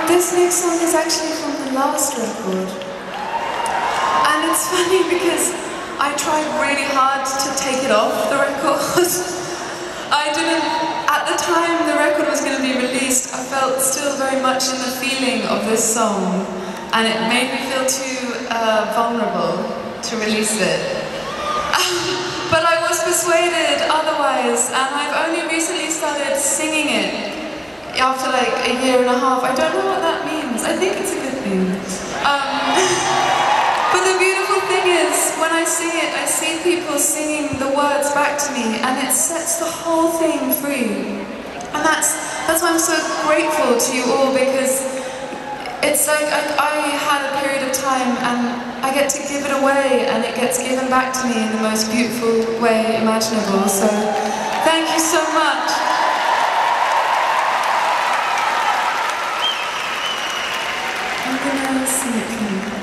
This next song is actually from the last record. And it's funny because I tried really hard to take it off the record. I didn't, at the time the record was going to be released, I felt still very much in the feeling of this song. And it made me feel too vulnerable to release it. But I was persuaded otherwise, and I've only recently started singing it. After like a year and a half. I don't know what that means. I think it's a good thing. But the beautiful thing is, when I sing it, I see people singing the words back to me, and it sets the whole thing free. And that's why I'm so grateful to you all, because it's like I had a period of time, and I get to give it away, and it gets given back to me in the most beautiful way imaginable. So thank you so much. I'm gonna sing it for you.